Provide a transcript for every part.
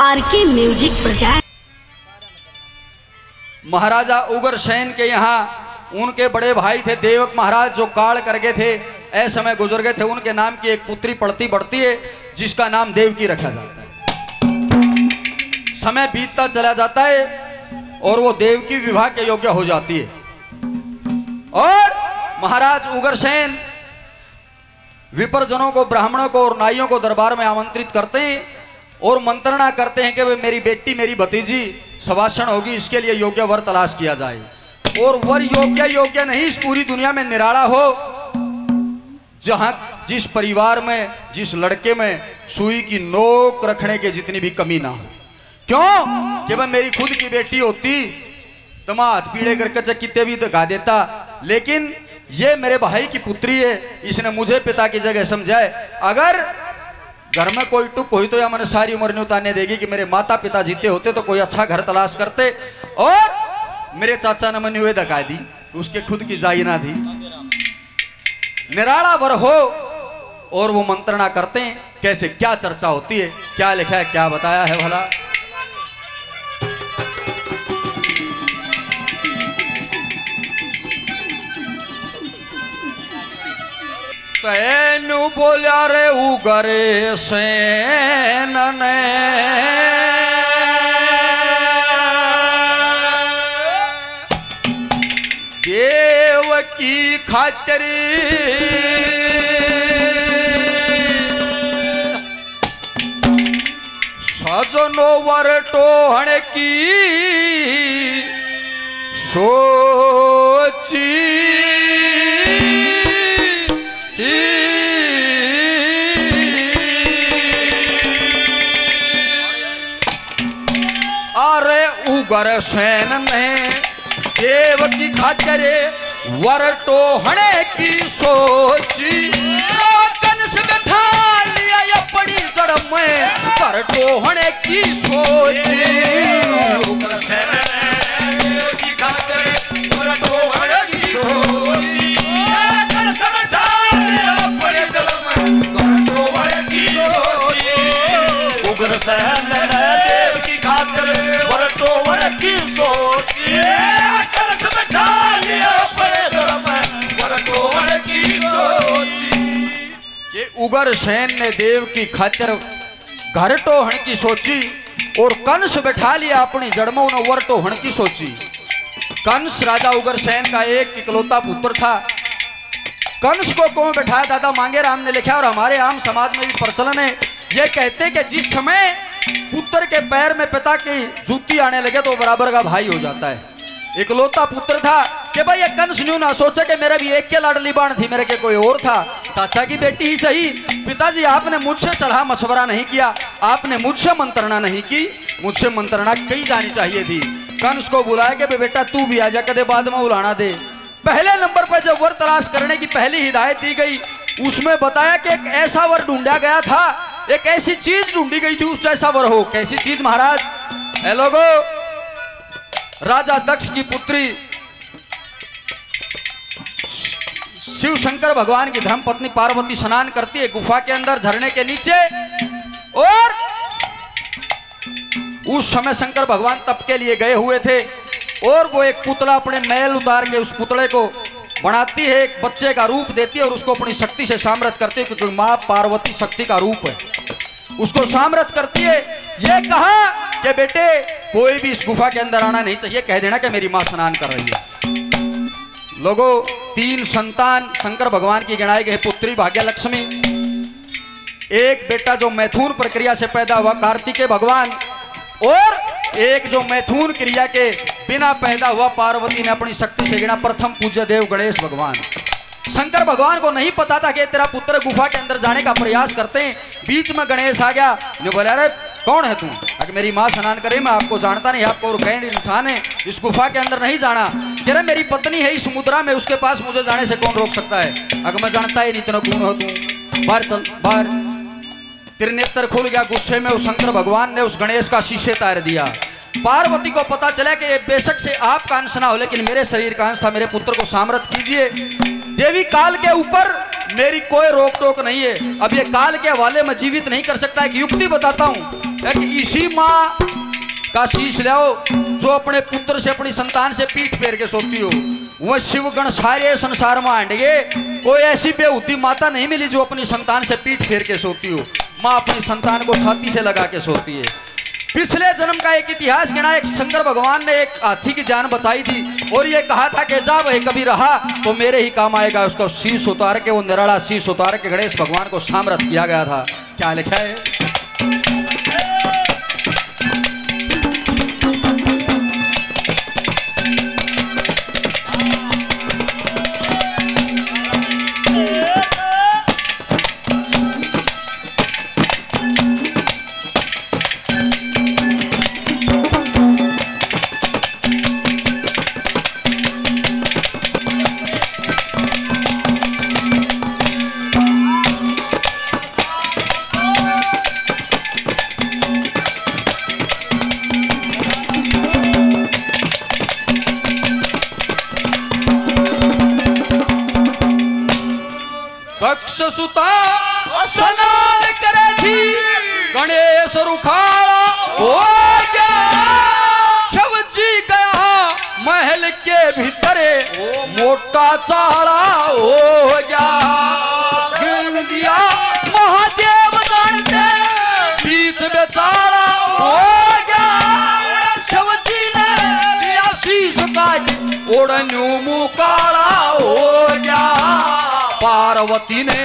R K music project. Maharaja Ugrasen के यहाँ उनके बड़े भाई थे देवक महाराज, जो काल कर गए थे, ऐसे समय गुजर गए थे। उनके नाम की एक पुत्री पढ़ती बढ़ती है जिसका नाम देवकी रखा जाता है। समय बीतता चला जाता है और वो देवकी विवाह के योग्य हो जाती है। और महाराज उग्रसेन विप्रजनों को, ब्राह्मणों को और नाइयों को दरबार में आमंत्रित करते हैं और मंत्रणा करते हैं कि वे मेरी बेटी, मेरी भतीजी सवाषण होगी, इसके लिए योग्य वर तलाश किया जाए। और वर योग्य नहीं, इस पूरी दुनिया में निराला हो, जहां जिस परिवार में, जिस लड़के में सुई की नोक रखने के जितनी भी कमी ना हो। क्यों कि वह मेरी खुद की बेटी होती तो मैं हाथ पीड़े करके चकिते भी दिखा देता, लेकिन ये मेरे भाई की पुत्री है, इसने मुझे पिता की जगह समझा है। अगर घर में कोई टुक हुई तो या मैंने सारी उम्र नहीं उतारने देगी कि मेरे माता पिता जीते होते तो कोई अच्छा घर तलाश करते, और मेरे चाचा ने मैंने हुए धका दी, उसके खुद की जाई ना थी, निराला वर हो। और वो मंत्रणा करते हैं, कैसे क्या चर्चा होती है, क्या लिखा है, क्या बताया है भला। तैनु बोल्या रे उग्रसेन ने, देवकी खातिर सजनो वर टोहण की सोची, उग्रसेन ने देवकी खातिर वर टोहणे की सोची, कंस बैठा लिया अपनी जड़ में कर टोहणे की सोची। उग्रसेन ने देवकी खातिर वर टोहणे की सोची, कंस बैठा लिया अपनी जड़ में कर टोहणे की सोची। उग्रसेन ने देवकी खातिर की सोची, कलश बैठा लिया अपने घर में वर टोहण की सोची। ये उग्रसेन ने देव की खातिर घर टोहण की सोची और कंस बैठा लिया अपनी जड़ में उन्होंने वर टोहण की सोची। कंस राजा उग्रसेन का एक इकलौता पुत्र था। कंस को कौन बैठाया, दादा मांगे राम ने लिखा, और हमारे आम समाज में भी प्रचलन है। ये कहते कि जिस समय पुत्र के पैर में पिता की जूती आने लगे तो बराबर का भाई हो जाता है। इकलौता पुत्र था कि भाई ये कंस न्यू ना सोचे कि मेरे भी एक के लाडली बाण थी, मेरे के कोई और था, चाचा की बेटी ही सही। पिताजी आपने मुझसे सलाह मशवरा नहीं किया, आपने मुझसे मंत्रणा नहीं की, मुझसे मंत्रणा की जानी चाहिए थी। कंस को बुलाया कि बेटा तू भी आ जा, कदे बाद में उलाना दे। पहले नंबर पर जब वर तलाश करने की पहली हिदायत दी गई, उसमें बताया कि एक ऐसा वर ढूंढा गया था, एक ऐसी चीज ढूंढी गई थी, उस जैसा वर हो। कैसी चीज महाराज? ए लोगो, राजा दक्ष की पुत्री शिव शंकर भगवान की धर्मपत्नी पार्वती स्नान करती है गुफा के अंदर, झरने के नीचे। और उस समय शंकर भगवान तप के लिए गए हुए थे और वो एक पुतला अपने मैल उतार के उस पुतले को बनाती है, एक बच्चे का रूप देती है और उसको अपनी शक्ति से सामर्थ करती है, क्योंकि मां पार्वती शक्ति का रूप है, उसको सामर्थ करती है। ये कहा कि बेटे कोई भी इस गुफा के अंदर आना नहीं चाहिए, कह देना कि मेरी मां स्नान कर रही है। लोगों, 3 संतान शंकर भगवान की गिनाई गई, पुत्री भाग्य लक्ष्मी, एक बेटा जो मैथुन प्रक्रिया से पैदा हुआ कार्तिकेय भगवान, और एक जो मैथुन क्रिया के बिना पैदा हुआ पार्वती ने अपनी शक्ति से गिना, प्रथम पूज्य देव गणेश भगवान। शंकर भगवान को नहीं पता था कि तेरा पुत्र गुफा के अंदर जाने का प्रयास करते हैं। बीच में गणेश आ गया, ने बोला अरे कौन है तू? अगर मेरी माँ स्नान करे, मैं आपको जानता नहीं, आपको और कहीं इंसान है, इस गुफा के अंदर नहीं जाना। कह रहे मेरी पत्नी है इस मुद्रा में, उसके पास मुझे जाने से कौन रोक सकता है? अगर मैं जानता ही नहीं इतना कौन हो तू, बाहर चल बाहर। त्रिनेत्र खुल गया, गुस्से में उस शंकर भगवान ने उस गणेश का शीशे तार दिया। पार्वती को पता चला कि ये बेशक से आपका अंश ना हो, लेकिन मेरे शरीर का अंश था, मेरे पुत्र को सामर्थ कीजिए। देवी काल के ऊपर मेरी कोई रोक टोक नहीं है। अब ये काल के हवाले में जीवित नहीं कर सकता। एक युक्ति बताता हूं, है कि इसी माँ का शीश लाओ जो अपने पुत्र से अपनी संतान से पीठ फेर के सोती हो। वह शिवगण सारे संसार में आंट गए, कोई ऐसी बेहुदी माता नहीं मिली जो अपनी संतान से पीठ फेर के सोती हो। माँ अपनी संतान को छाती से लगा के सोती है। पिछले जन्म का एक इतिहास गिना, एक शंकर भगवान ने एक हाथी की जान बचाई थी और ये कहा था कि जा भाई कभी रहा तो मेरे ही काम आएगा। उसका शीश उतार के, वो निराला शीश उतार के गणेश भगवान को सामर्थ किया गया था। क्या लिखा है? सुता स्नान करे थी गणेश रुखाड़ा हो गया। शिव जी गया महल के भीतरे मोटा चाड़ा हो गया। गिन दिया महादेव जानते बीच बेचारा हो गया। शिव जी ने दिया शीश काट ओढ़न्यू मुकाड़ा हो गया। पार्वती ने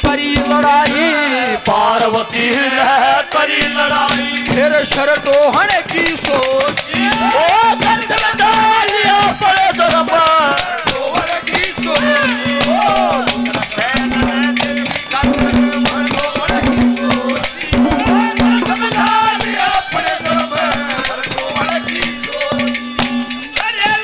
करी लड़ाई, पार्वती ने करी लड़ाई, फिर शरटोहण की सोची ओ कंस में डालिया पड़े दरबार शरटोहण की सोची ओ सेन में देवी का शरटोहण की सोची कंस में डालिया पड़े दरबार शरटोहण की सोची। अरे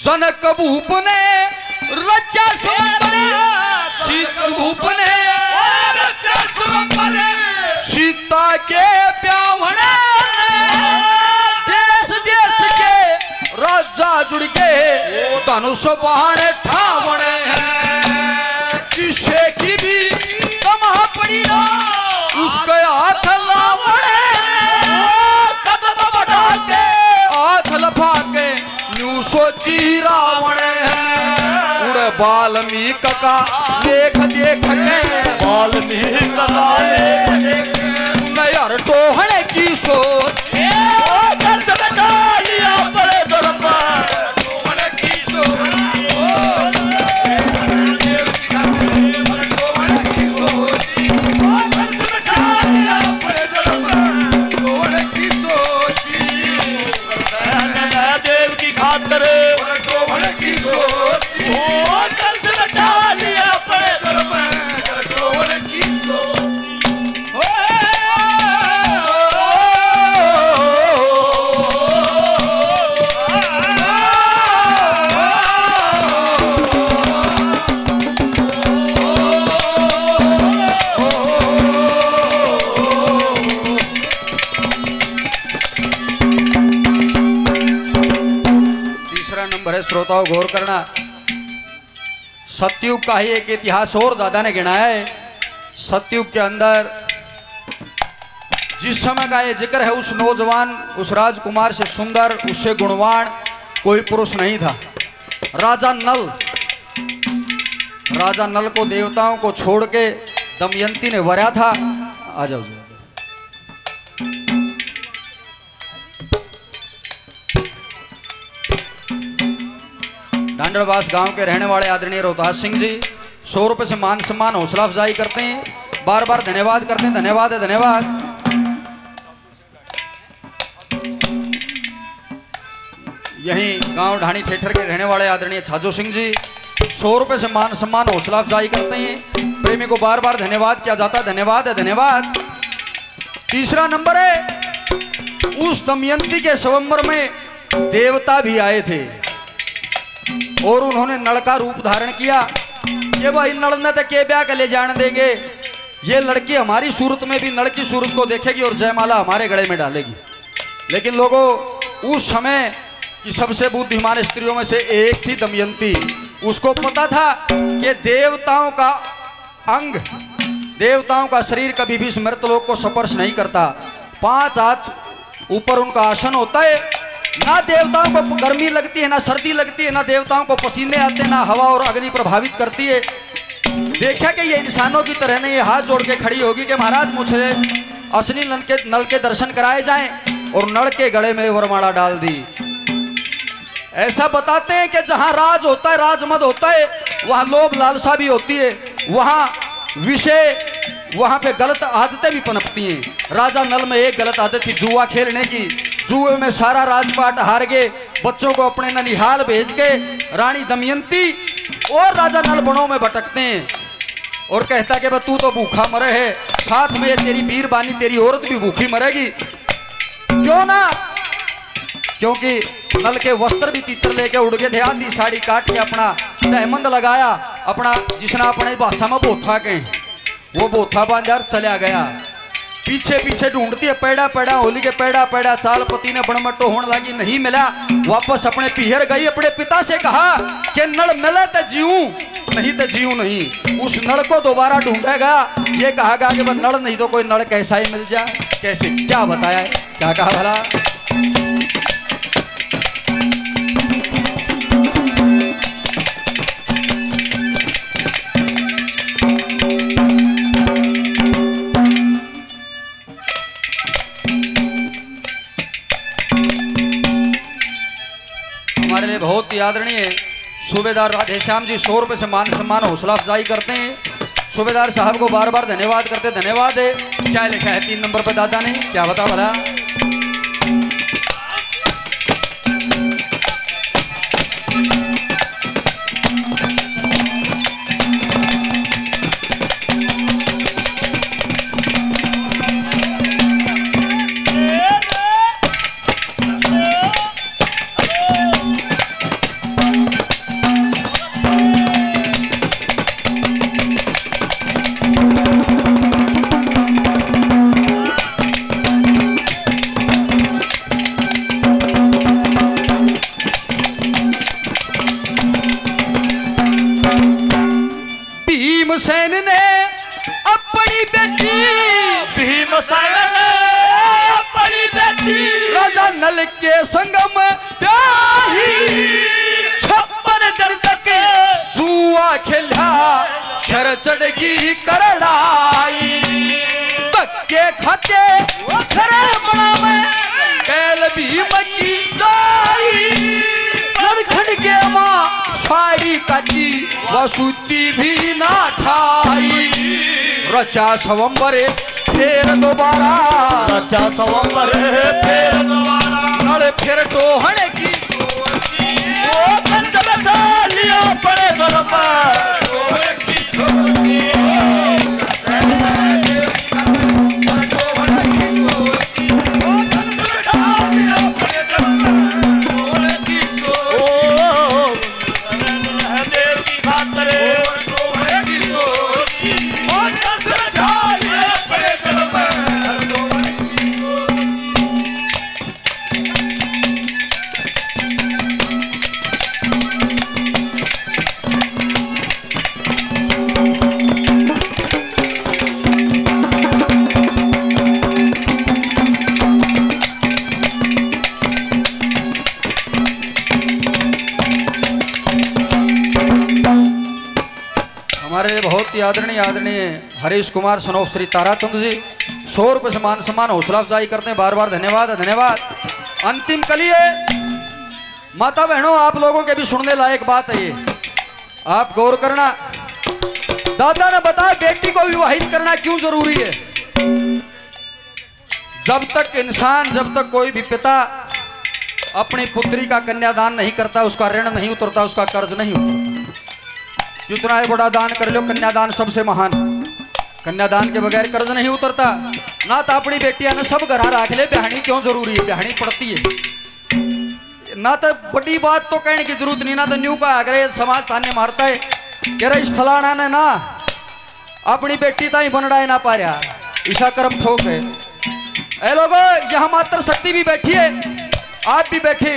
जनक भूप ने रचा स्वयंवरे, शीतल भूप ने रचा स्वयंवरे, सीता के ब्याहने देश देश के राजा जुड़ के धनुष बाण ठावणे हैं। किसे की भी कमहा पड़ी ना उसके हाथ लावणे, कदम बढ़ा के हाथ लफा के सोची रावण है। उड़ वाल्मीकि का देख देख के वाल्मीकि का देख देख नयर टोहण की सोच कंस में डालिया पड़े दरबार टोहण की सोच टोहण की सोच कंस में डालिया पड़े दरबार टोहण की सोची। देव की खातिर टोहण की सोची ओ कंस में डालिया पड़े दरबार टोहण की सोची। नंबर है श्रोताओं गौर करना, सतयुग का ही एक इतिहास और दादा ने गिना है। सतयुग के अंदर जिस समय का ये जिक्र है उस नौजवान उस राजकुमार से सुंदर उससे गुणवान कोई पुरुष नहीं था। राजा नल को देवताओं को छोड़ के दमयंती ने वरा था। आ जाओ डांडरवास गांव के रहने वाले आदरणीय रोहतास सिंह जी 100 रुपए से मान सम्मान हौसला अफजाई करते हैं, बार बार धन्यवाद करते हैं। धन्यवाद है धन्यवाद। यहीं गांव ढाणी ठेठर के रहने वाले आदरणीय छाजो सिंह जी 100 रुपए से मान सम्मान हौसला अफजाई करते हैं। प्रेमी को बार बार धन्यवाद किया जाता है। धन्यवाद है, धन्यवाद। तीसरा नंबर है, उस दमयंती के स्वयंवर में देवता भी आए थे और उन्होंने नल का रूप धारण किया कि भाई नल ने तो के ब्याह के ले जान देंगे, ये लड़की हमारी सूरत में भी नल की सूरत को देखेगी और जयमाला हमारे गले में डालेगी। लेकिन लोगों, उस समय की सबसे बुद्धिमान स्त्रियों में से एक थी दमयंती। उसको पता था कि देवताओं का अंग, देवताओं का शरीर कभी भी मृत लोक को स्पर्श नहीं करता। 5 हाथ ऊपर उनका आसन होता है। ना देवताओं को गर्मी लगती है, ना सर्दी लगती है, ना देवताओं को पसीने आते हैं, ना हवा और अग्नि प्रभावित करती है। देखा कि ये इंसानों की तरह नहीं, ये हाथ जोड़ के खड़ी होगी कि महाराज मुझे असली नल के दर्शन कराए जाएं, और नल के गले में वरमाला डाल दी। ऐसा बताते हैं कि जहां राज होता है, राजमद होता है, वहां लोभ लालसा भी होती है, वहां विषय, वहां पे गलत आदतें भी पनपती हैं। राजा नल में एक गलत आदत थी जुआ खेलने की। जुए में सारा राजपाट हार गए, बच्चों को अपने ननिहाल भेज के रानी दमयंती और राजा नल वनों में भटकते हैं और कहता कि तू तो भूखा मरे है, साथ में ये तेरी बीरबानी, तेरी औरत भी भूखी मरेगी। क्यों ना, क्योंकि नल के वस्त्र भी तीतर लेके उड़ गए थे, आधी साड़ी काट के अपना तहमंद लगाया, अपना जिसना अपने भाषा में बोथा के वो बोथा बांजार चला गया। पीछे पीछे ढूंढती है, पैड़ा पैड़ा होली के पैड़ा पैड़ा, चाल पति ने बड़मट्टो होने लगी, नहीं मिला। वापस अपने पीहर गई, अपने पिता से कहा कि नल मिले तो जीऊं, नहीं तो जीऊं नहीं। उस नल को दोबारा ढूंढेगा, ये कहा कि वह नल नहीं तो कोई नल कैसा ही मिल जाए। कैसे, क्या बताया, क्या कहा भला? हमारे लिए बहुत ही आदरणीय सूबेदार राधेश्याम जी 100 रुपए से मान सम्मान हौसला अफजाई करते हैं। सूबेदार साहब को बार बार धन्यवाद करते। धन्यवाद है। क्या लिखा है 3 नंबर पे दादा ने, क्या बता भला? भीमसेन ने अपनी बेटी, भीमसेन ने अपनी बेटी राजा नल के संगम ब्याही। 56 दिन तक जुआ खेला, शर चढ़गी करड़ाई, धक्के खाते खरे बड़ा में कैल भी मची जाई। नरखंड के माँ साड़ी काटी, वसुती भी ना ठाई। रचा स्वयंवर फिर दोबारा, रचा स्वयंवर फिर दोबारा, नल फिर टोहने की सोची, वो कंस बैठा लिया पड़े सर पर, टोहने की सोची, हमारे बहुत ही आदरणीय हरीश कुमार सनोफ श्री ताराचंद जी 100 रुपए से मान सम्मान हौसला अफजाई करते हैं। बार बार धन्यवाद, धन्यवाद। अंतिम कली है, माता बहनों, आप लोगों के भी सुनने लायक बात है ये, आप गौर करना। दादा ने बताया बेटी को विवाहित करना क्यों जरूरी है। जब तक कोई भी पिता अपनी पुत्री का कन्यादान नहीं करता, उसका ऋण नहीं उतरता, उसका कर्ज नहीं उतरता। कितना ही बड़ा दान कर लो, कन्यादान सबसे महान। कन्यादान के बगैर कर्ज नहीं उतरता। ना तो अपनी बेटियां ने सब घर रख ले, ब्याहनी क्यों जरूरी है, ब्याहनी पड़ती है। ना तो बड़ी बात तो कहने की जरूरत नहीं, ना तो न्यू का आगे समाज ताने मारता है कह रहा इस फलाना ने ना अपनी बेटी ताई बनड़ाए ना पा रहा, ईशा कर्म ठोक है। ए लोगो, यहां मात्र शक्ति भी बैठी है, आप भी बैठे।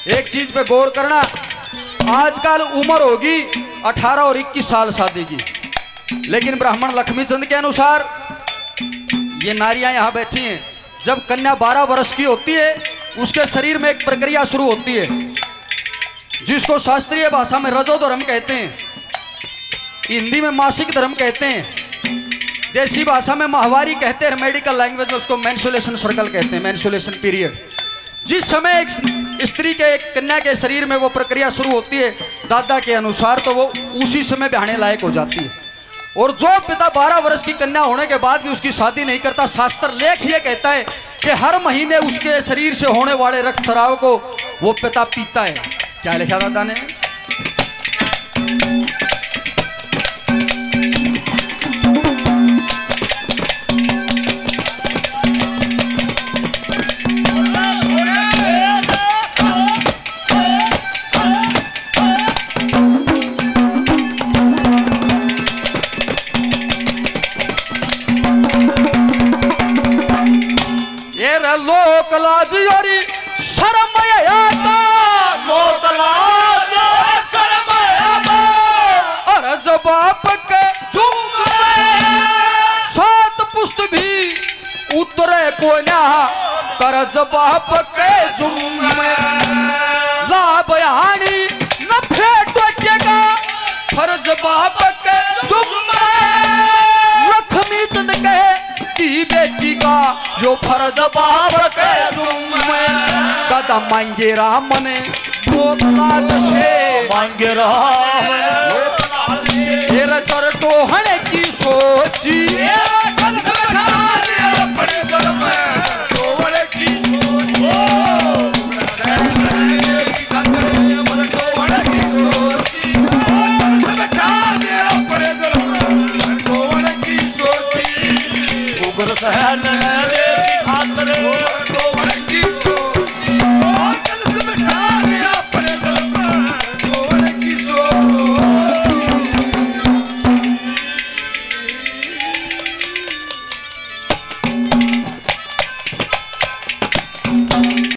एक चीज पे गौर करना, आजकल उम्र होगी 18 और 21 साल शादी की, लेकिन ब्राह्मण लक्ष्मीचंद के अनुसार ये नारियां यहां बैठी हैं, जब कन्या 12 वर्ष की होती है उसके शरीर में एक प्रक्रिया शुरू होती है जिसको शास्त्रीय भाषा में रजो धर्म कहते हैं, हिंदी में मासिक धर्म कहते हैं, देसी भाषा में माहवारी कहते हैं, मेडिकल लैंग्वेज में उसको मेंस्ट्रुएशन सर्कल कहते हैं, मेंस्ट्रुएशन पीरियड। जिस समय एक स्त्री के, एक कन्या के शरीर में वो प्रक्रिया शुरू होती है दादा के अनुसार, तो वो उसी समय ब्याहने लायक हो जाती है। और जो पिता 12 वर्ष की कन्या होने के बाद भी उसकी शादी नहीं करता, शास्त्र लेख ये कहता है कि हर महीने उसके शरीर से होने वाले रक्त स्राव को वो पिता पीता है। क्या लिखा दादा ने? लोक लाज यारी शर्म आता, लोक लाज शर्म आता, अरज बाप के जुम्म में सात पुस्त भी उतरे को ना, करज बाप के जुम्म में लाभ हानि न फेंटेगा, फर्ज बाप के जुम्म में लक्ष्मीचंद कहे की बेटी का जो फर्ज बाप के जुम्मे में, कदम मांगे राम ने लोक लाज से, मांगे राम लोक लाज से, तेरा चरटोहने की सोची